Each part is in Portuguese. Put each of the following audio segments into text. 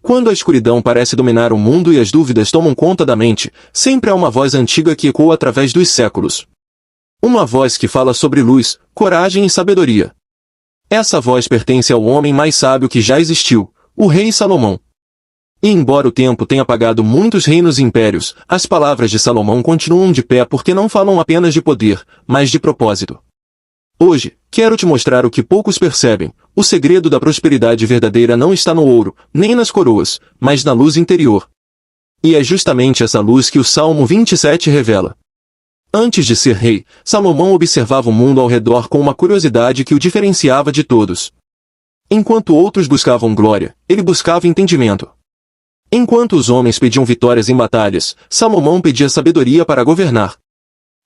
Quando a escuridão parece dominar o mundo e as dúvidas tomam conta da mente, sempre há uma voz antiga que ecoa através dos séculos. Uma voz que fala sobre luz, coragem e sabedoria. Essa voz pertence ao homem mais sábio que já existiu, o rei Salomão. E embora o tempo tenha apagado muitos reinos e impérios, as palavras de Salomão continuam de pé porque não falam apenas de poder, mas de propósito. Hoje, quero te mostrar o que poucos percebem. O segredo da prosperidade verdadeira não está no ouro, nem nas coroas, mas na luz interior. E é justamente essa luz que o Salmo 27 revela. Antes de ser rei, Salomão observava o mundo ao redor com uma curiosidade que o diferenciava de todos. Enquanto outros buscavam glória, ele buscava entendimento. Enquanto os homens pediam vitórias em batalhas, Salomão pedia sabedoria para governar.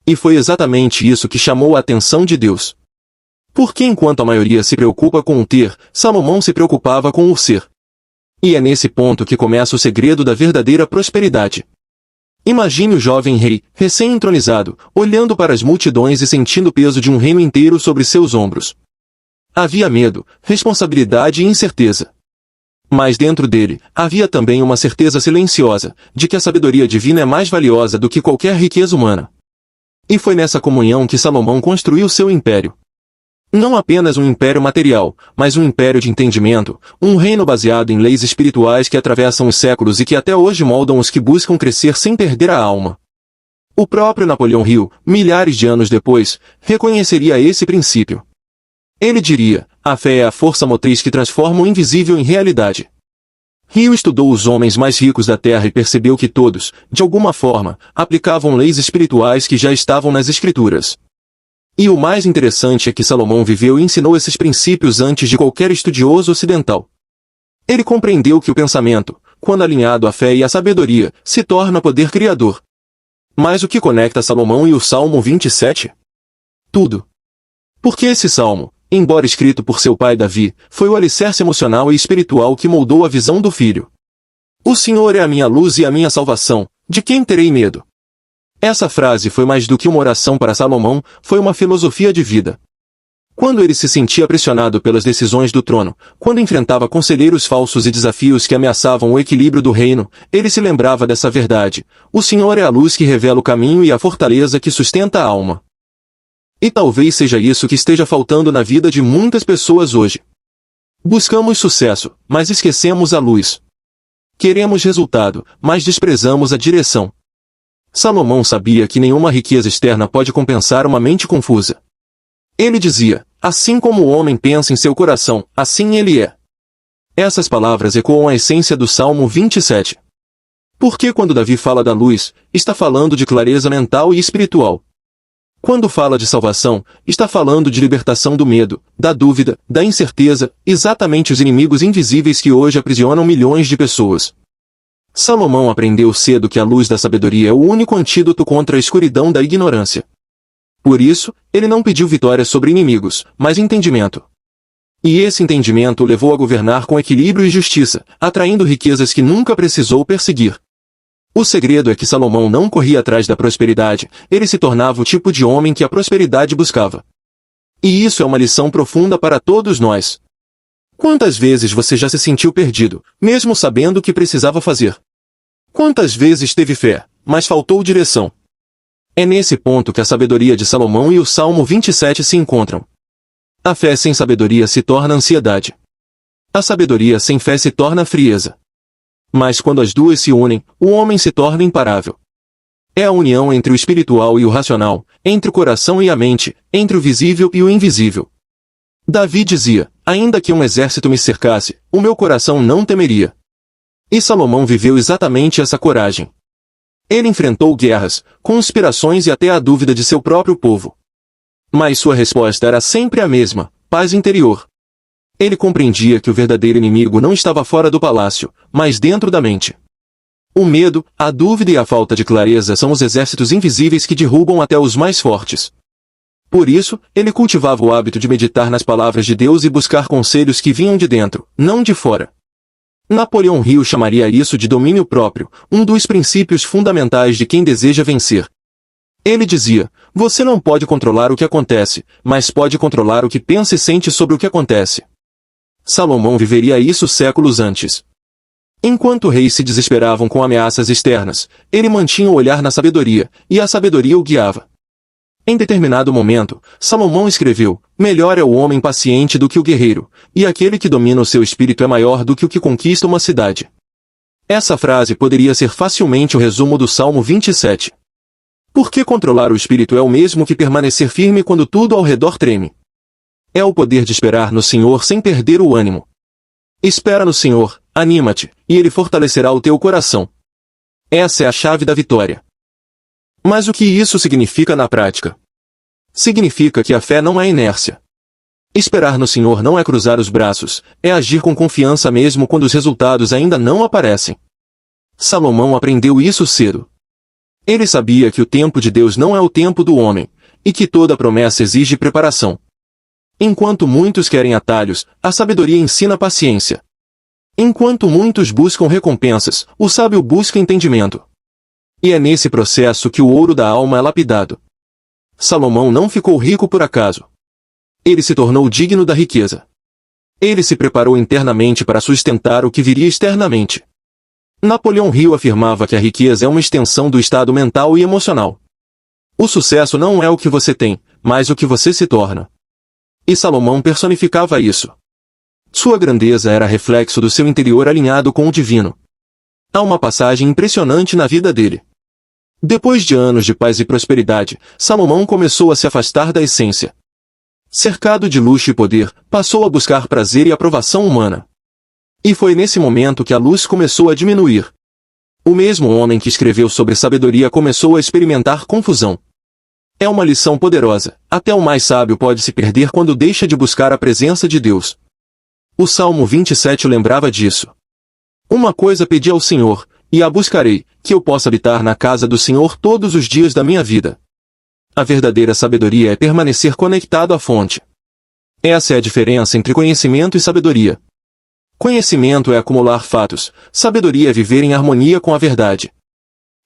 E foi exatamente isso que chamou a atenção de Deus. Porque enquanto a maioria se preocupa com o ter, Salomão se preocupava com o ser. E é nesse ponto que começa o segredo da verdadeira prosperidade. Imagine o jovem rei, recém-entronizado, olhando para as multidões e sentindo o peso de um reino inteiro sobre seus ombros. Havia medo, responsabilidade e incerteza. Mas dentro dele, havia também uma certeza silenciosa, de que a sabedoria divina é mais valiosa do que qualquer riqueza humana. E foi nessa comunhão que Salomão construiu seu império. Não apenas um império material, mas um império de entendimento, um reino baseado em leis espirituais que atravessam os séculos e que até hoje moldam os que buscam crescer sem perder a alma. O próprio Napoleão Hill, milhares de anos depois, reconheceria esse princípio. Ele diria, a fé é a força motriz que transforma o invisível em realidade. Hill estudou os homens mais ricos da Terra e percebeu que todos, de alguma forma, aplicavam leis espirituais que já estavam nas Escrituras. E o mais interessante é que Salomão viveu e ensinou esses princípios antes de qualquer estudioso ocidental. Ele compreendeu que o pensamento, quando alinhado à fé e à sabedoria, se torna poder criador. Mas o que conecta Salomão e o Salmo 27? Tudo. Porque esse salmo, embora escrito por seu pai Davi, foi o alicerce emocional e espiritual que moldou a visão do filho. O Senhor é a minha luz e a minha salvação, de quem terei medo? Essa frase foi mais do que uma oração para Salomão, foi uma filosofia de vida. Quando ele se sentia pressionado pelas decisões do trono, quando enfrentava conselheiros falsos e desafios que ameaçavam o equilíbrio do reino, ele se lembrava dessa verdade. O Senhor é a luz que revela o caminho e a fortaleza que sustenta a alma. E talvez seja isso que esteja faltando na vida de muitas pessoas hoje. Buscamos sucesso, mas esquecemos a luz. Queremos resultado, mas desprezamos a direção. Salomão sabia que nenhuma riqueza externa pode compensar uma mente confusa. Ele dizia, assim como o homem pensa em seu coração, assim ele é. Essas palavras ecoam a essência do Salmo 27. Porque quando Davi fala da luz, está falando de clareza mental e espiritual. Quando fala de salvação, está falando de libertação do medo, da dúvida, da incerteza, exatamente os inimigos invisíveis que hoje aprisionam milhões de pessoas. Salomão aprendeu cedo que a luz da sabedoria é o único antídoto contra a escuridão da ignorância. Por isso, ele não pediu vitória sobre inimigos, mas entendimento. E esse entendimento o levou a governar com equilíbrio e justiça, atraindo riquezas que nunca precisou perseguir. O segredo é que Salomão não corria atrás da prosperidade, ele se tornava o tipo de homem que a prosperidade buscava. E isso é uma lição profunda para todos nós. Quantas vezes você já se sentiu perdido, mesmo sabendo o que precisava fazer? Quantas vezes teve fé, mas faltou direção? É nesse ponto que a sabedoria de Salomão e o Salmo 27 se encontram. A fé sem sabedoria se torna ansiedade. A sabedoria sem fé se torna frieza. Mas quando as duas se unem, o homem se torna imparável. É a união entre o espiritual e o racional, entre o coração e a mente, entre o visível e o invisível. Davi dizia, ainda que um exército me cercasse, o meu coração não temeria. E Salomão viveu exatamente essa coragem. Ele enfrentou guerras, conspirações e até a dúvida de seu próprio povo. Mas sua resposta era sempre a mesma, paz interior. Ele compreendia que o verdadeiro inimigo não estava fora do palácio, mas dentro da mente. O medo, a dúvida e a falta de clareza são os exércitos invisíveis que derrubam até os mais fortes. Por isso, ele cultivava o hábito de meditar nas palavras de Deus e buscar conselhos que vinham de dentro, não de fora. Napoleão Hill chamaria isso de domínio próprio, um dos princípios fundamentais de quem deseja vencer. Ele dizia, você não pode controlar o que acontece, mas pode controlar o que pensa e sente sobre o que acontece. Salomão viveria isso séculos antes. Enquanto reis se desesperavam com ameaças externas, ele mantinha o olhar na sabedoria, e a sabedoria o guiava. Em determinado momento, Salomão escreveu: melhor é o homem paciente do que o guerreiro, e aquele que domina o seu espírito é maior do que o que conquista uma cidade. Essa frase poderia ser facilmente o resumo do Salmo 27. Porque controlar o espírito é o mesmo que permanecer firme quando tudo ao redor treme. É o poder de esperar no Senhor sem perder o ânimo. Espera no Senhor, anima-te, e Ele fortalecerá o teu coração. Essa é a chave da vitória. Mas o que isso significa na prática? Significa que a fé não é inércia. Esperar no Senhor não é cruzar os braços, é agir com confiança mesmo quando os resultados ainda não aparecem. Salomão aprendeu isso cedo. Ele sabia que o tempo de Deus não é o tempo do homem, e que toda promessa exige preparação. Enquanto muitos querem atalhos, a sabedoria ensina paciência. Enquanto muitos buscam recompensas, o sábio busca entendimento. E é nesse processo que o ouro da alma é lapidado. Salomão não ficou rico por acaso. Ele se tornou digno da riqueza. Ele se preparou internamente para sustentar o que viria externamente. Napoleão Hill afirmava que a riqueza é uma extensão do estado mental e emocional. O sucesso não é o que você tem, mas o que você se torna. E Salomão personificava isso. Sua grandeza era reflexo do seu interior alinhado com o divino. Há uma passagem impressionante na vida dele. Depois de anos de paz e prosperidade, Salomão começou a se afastar da essência. Cercado de luxo e poder, passou a buscar prazer e aprovação humana. E foi nesse momento que a luz começou a diminuir. O mesmo homem que escreveu sobre sabedoria começou a experimentar confusão. É uma lição poderosa. Até o mais sábio pode se perder quando deixa de buscar a presença de Deus. O Salmo 27 lembrava disso. Uma coisa pedi ao Senhor, e a buscarei, que eu possa habitar na casa do Senhor todos os dias da minha vida. A verdadeira sabedoria é permanecer conectado à fonte. Essa é a diferença entre conhecimento e sabedoria. Conhecimento é acumular fatos, sabedoria é viver em harmonia com a verdade.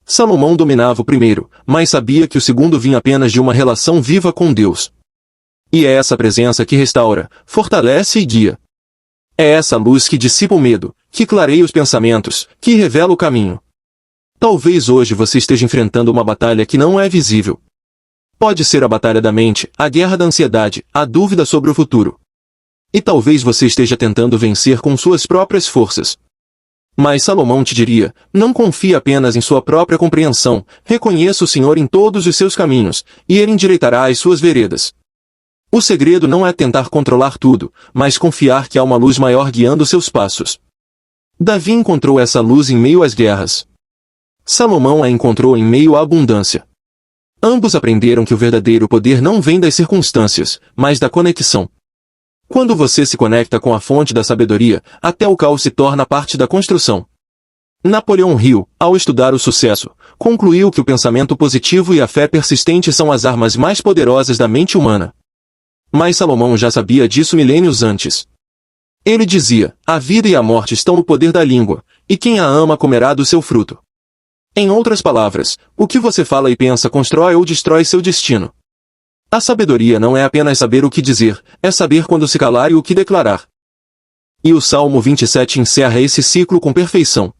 Salomão dominava o primeiro, mas sabia que o segundo vinha apenas de uma relação viva com Deus. E é essa presença que restaura, fortalece e guia. É essa luz que dissipa o medo, que clareia os pensamentos, que revela o caminho. Talvez hoje você esteja enfrentando uma batalha que não é visível. Pode ser a batalha da mente, a guerra da ansiedade, a dúvida sobre o futuro. E talvez você esteja tentando vencer com suas próprias forças. Mas Salomão te diria: não confie apenas em sua própria compreensão, reconheça o Senhor em todos os seus caminhos, e Ele endireitará as suas veredas. O segredo não é tentar controlar tudo, mas confiar que há uma luz maior guiando seus passos. Davi encontrou essa luz em meio às guerras. Salomão a encontrou em meio à abundância. Ambos aprenderam que o verdadeiro poder não vem das circunstâncias, mas da conexão. Quando você se conecta com a fonte da sabedoria, até o caos se torna parte da construção. Napoleão Hill, ao estudar o sucesso, concluiu que o pensamento positivo e a fé persistente são as armas mais poderosas da mente humana. Mas Salomão já sabia disso milênios antes. Ele dizia: a vida e a morte estão no poder da língua, e quem a ama comerá do seu fruto. Em outras palavras, o que você fala e pensa constrói ou destrói seu destino. A sabedoria não é apenas saber o que dizer, é saber quando se calar e o que declarar. E o Salmo 27 encerra esse ciclo com perfeição.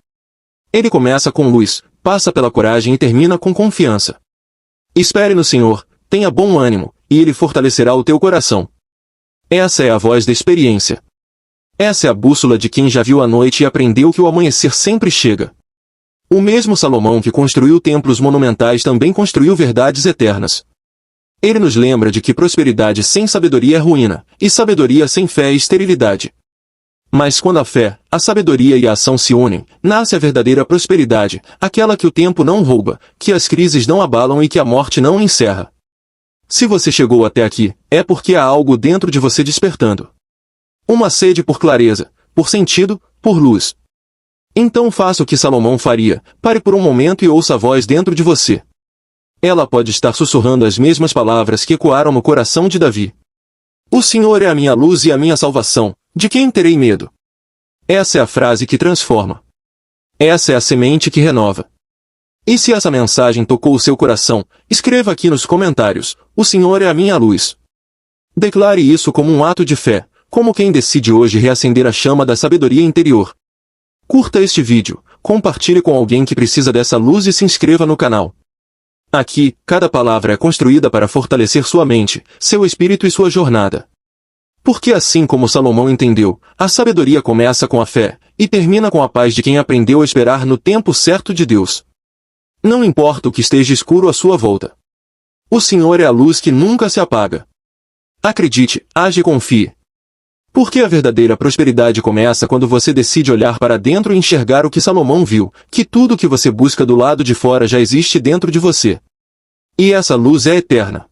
Ele começa com luz, passa pela coragem e termina com confiança. Espere no Senhor, tenha bom ânimo, e Ele fortalecerá o teu coração. Essa é a voz da experiência. Essa é a bússola de quem já viu a noite e aprendeu que o amanhecer sempre chega. O mesmo Salomão que construiu templos monumentais também construiu verdades eternas. Ele nos lembra de que prosperidade sem sabedoria é ruína, e sabedoria sem fé é esterilidade. Mas quando a fé, a sabedoria e a ação se unem, nasce a verdadeira prosperidade, aquela que o tempo não rouba, que as crises não abalam e que a morte não encerra. Se você chegou até aqui, é porque há algo dentro de você despertando. Uma sede por clareza, por sentido, por luz. Então faça o que Salomão faria, pare por um momento e ouça a voz dentro de você. Ela pode estar sussurrando as mesmas palavras que ecoaram no coração de Davi. O Senhor é a minha luz e a minha salvação, de quem terei medo? Essa é a frase que transforma. Essa é a semente que renova. E se essa mensagem tocou o seu coração, escreva aqui nos comentários: o Senhor é a minha luz. Declare isso como um ato de fé, como quem decide hoje reacender a chama da sabedoria interior. Curta este vídeo, compartilhe com alguém que precisa dessa luz e se inscreva no canal. Aqui, cada palavra é construída para fortalecer sua mente, seu espírito e sua jornada. Porque assim como Salomão entendeu, a sabedoria começa com a fé, e termina com a paz de quem aprendeu a esperar no tempo certo de Deus. Não importa o que esteja escuro à sua volta. O Senhor é a luz que nunca se apaga. Acredite, age e confie. Porque a verdadeira prosperidade começa quando você decide olhar para dentro e enxergar o que Salomão viu, que tudo o que você busca do lado de fora já existe dentro de você. E essa luz é eterna.